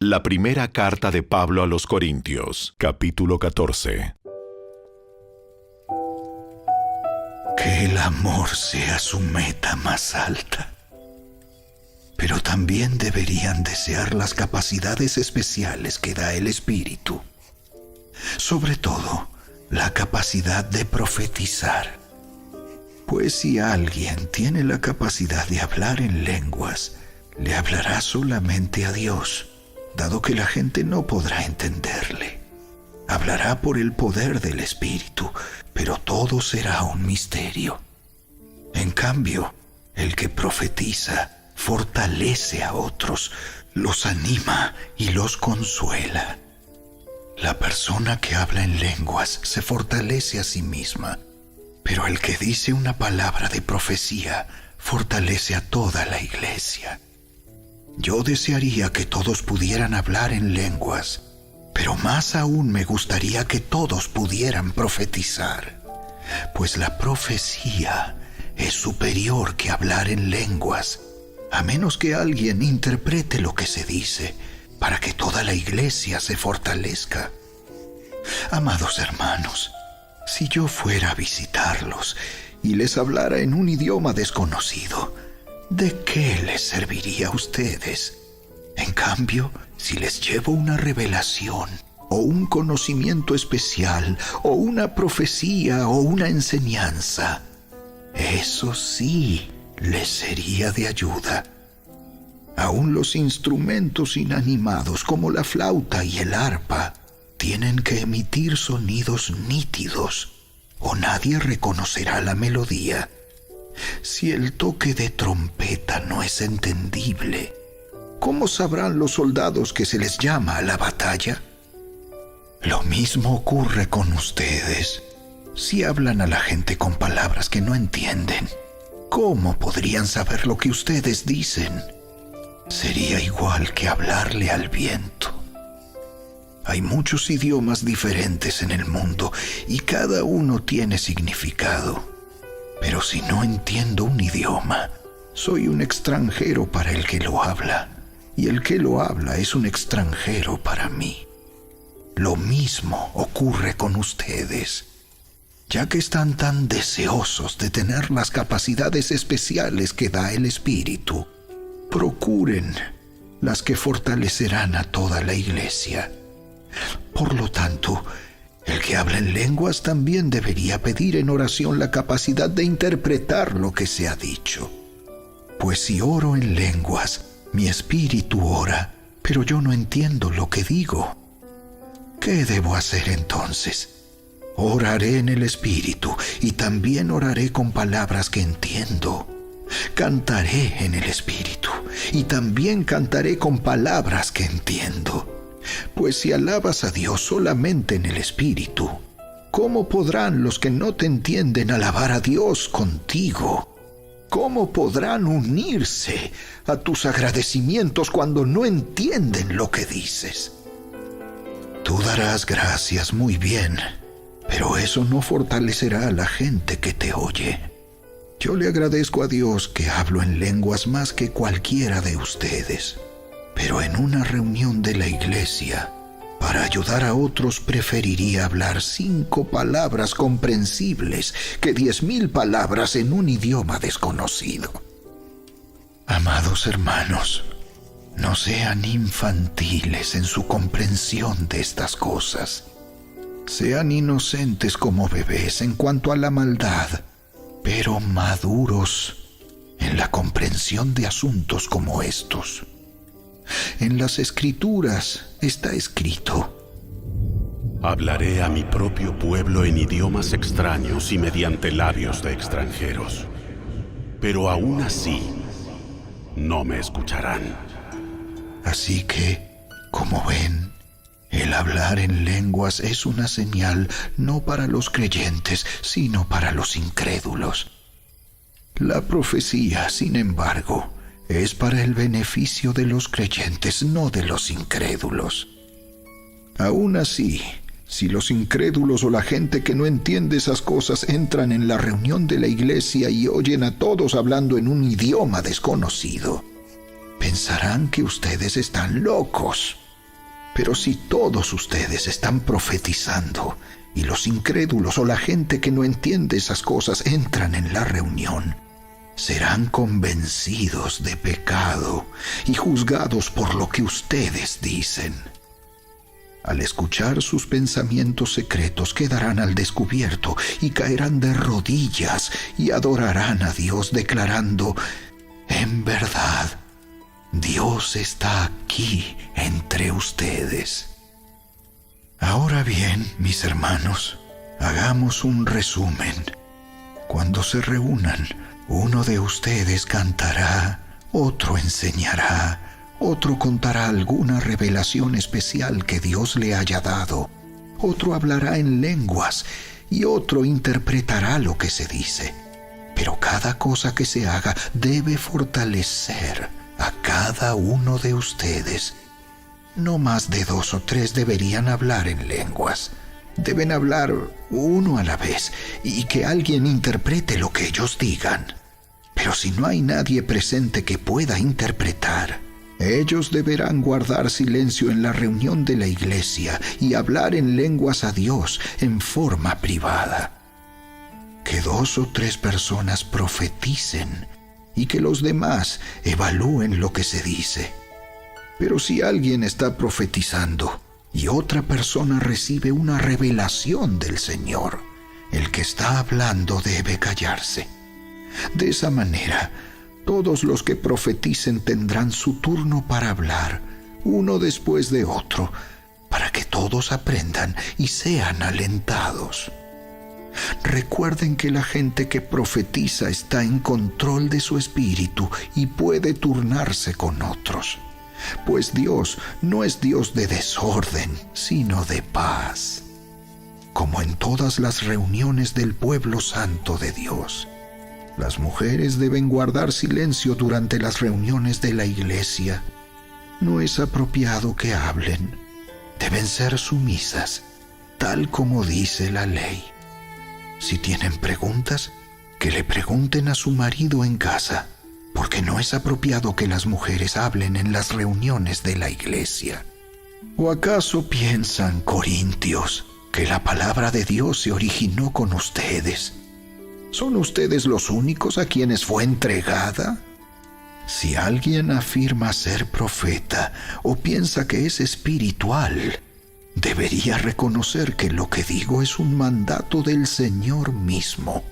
La primera carta de Pablo a los Corintios, capítulo 14. Que el amor sea su meta más alta. Pero también deberían desear las capacidades especiales que da el Espíritu. Sobre todo, la capacidad de profetizar. Pues si alguien tiene la capacidad de hablar en lenguas, le hablará solamente a Dios, dado que la gente no podrá entenderle. Hablará por el poder del Espíritu, pero todo será un misterio. En cambio, el que profetiza fortalece a otros, los anima y los consuela. La persona que habla en lenguas se fortalece a sí misma, pero el que dice una palabra de profecía fortalece a toda la iglesia. Yo desearía que todos pudieran hablar en lenguas, pero más aún me gustaría que todos pudieran profetizar, pues la profecía es superior que hablar en lenguas, a menos que alguien interprete lo que se dice, para que toda la iglesia se fortalezca. Amados hermanos, si yo fuera a visitarlos y les hablara en un idioma desconocido, ¿de qué les serviría a ustedes? En cambio, si les llevo una revelación, o un conocimiento especial, o una profecía, o una enseñanza, eso sí les sería de ayuda. Aún los instrumentos inanimados como la flauta y el arpa tienen que emitir sonidos nítidos, o nadie reconocerá la melodía. Si el toque de trompeta no es entendible, ¿cómo sabrán los soldados que se les llama a la batalla? Lo mismo ocurre con ustedes. Si hablan a la gente con palabras que no entienden, ¿cómo podrían saber lo que ustedes dicen? Sería igual que hablarle al viento. Hay muchos idiomas diferentes en el mundo y cada uno tiene significado. Pero si no entiendo un idioma, soy un extranjero para el que lo habla, y el que lo habla es un extranjero para mí. Lo mismo ocurre con ustedes. Ya que están tan deseosos de tener las capacidades especiales que da el Espíritu, procuren las que fortalecerán a toda la iglesia. Por lo tanto, el que habla en lenguas también debería pedir en oración la capacidad de interpretar lo que se ha dicho. Pues si oro en lenguas, mi espíritu ora, pero yo no entiendo lo que digo. ¿Qué debo hacer entonces? Oraré en el espíritu y también oraré con palabras que entiendo. Cantaré en el espíritu y también cantaré con palabras que entiendo. Pues si alabas a Dios solamente en el espíritu, ¿cómo podrán los que no te entienden alabar a Dios contigo? ¿Cómo podrán unirse a tus agradecimientos cuando no entienden lo que dices? Tú darás gracias muy bien, pero eso no fortalecerá a la gente que te oye. Yo le agradezco a Dios que hablo en lenguas más que cualquiera de ustedes, pero en una reunión de la iglesia, para ayudar a otros preferiría hablar 5 palabras comprensibles que 10,000 palabras en un idioma desconocido. Amados hermanos, no sean infantiles en su comprensión de estas cosas. Sean inocentes como bebés en cuanto a la maldad, pero maduros en la comprensión de asuntos como estos. En las Escrituras está escrito: hablaré a mi propio pueblo en idiomas extraños y mediante labios de extranjeros, pero aún así no me escucharán. Así que, como ven, el hablar en lenguas es una señal no para los creyentes, sino para los incrédulos. La profecía, sin embargo, es para el beneficio de los creyentes, no de los incrédulos. Aún así, si los incrédulos o la gente que no entiende esas cosas entran en la reunión de la iglesia y oyen a todos hablando en un idioma desconocido, pensarán que ustedes están locos Pero si todos ustedes están profetizando y los incrédulos o la gente que no entiende esas cosas entran en la reunión, serán convencidos de pecado y juzgados por lo que ustedes dicen. Al escuchar sus pensamientos secretos quedarán al descubierto y caerán de rodillas y adorarán a Dios declarando: en verdad, Dios está aquí entre ustedes. Ahora bien, mis hermanos, hagamos un resumen. Cuando se reúnan, uno de ustedes cantará, otro enseñará, otro contará alguna revelación especial que Dios le haya dado, otro hablará en lenguas y otro interpretará lo que se dice. Pero cada cosa que se haga debe fortalecer a cada uno de ustedes. No más de 2 o 3 deberían hablar en lenguas. Deben hablar uno a la vez y que alguien interprete lo que ellos digan. Pero si no hay nadie presente que pueda interpretar, ellos deberán guardar silencio en la reunión de la iglesia y hablar en lenguas a Dios en forma privada. Que 2 o 3 personas profeticen y que los demás evalúen lo que se dice. Pero si alguien está profetizando y otra persona recibe una revelación del Señor, el que está hablando debe callarse. De esa manera, todos los que profeticen tendrán su turno para hablar, uno después de otro, para que todos aprendan y sean alentados. Recuerden que la gente que profetiza está en control de su espíritu y puede turnarse con otros, pues Dios no es Dios de desorden, sino de paz. Como en todas las reuniones del pueblo santo de Dios, las mujeres deben guardar silencio durante las reuniones de la iglesia. No es apropiado que hablen. Deben ser sumisas, tal como dice la ley. Si tienen preguntas, que le pregunten a su marido en casa, porque no es apropiado que las mujeres hablen en las reuniones de la iglesia. ¿O acaso piensan, corintios, que la palabra de Dios se originó con ustedes? ¿Son ustedes los únicos a quienes fue entregada? Si alguien afirma ser profeta o piensa que es espiritual, debería reconocer que lo que digo es un mandato del Señor mismo.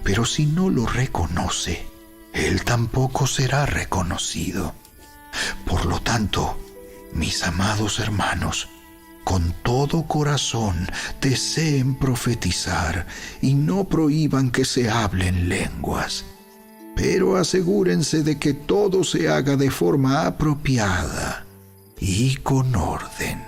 Pero si no lo reconoce, Él tampoco será reconocido. Por lo tanto, mis amados hermanos, con todo corazón deseen profetizar y no prohíban que se hablen lenguas. Pero asegúrense de que todo se haga de forma apropiada y con orden.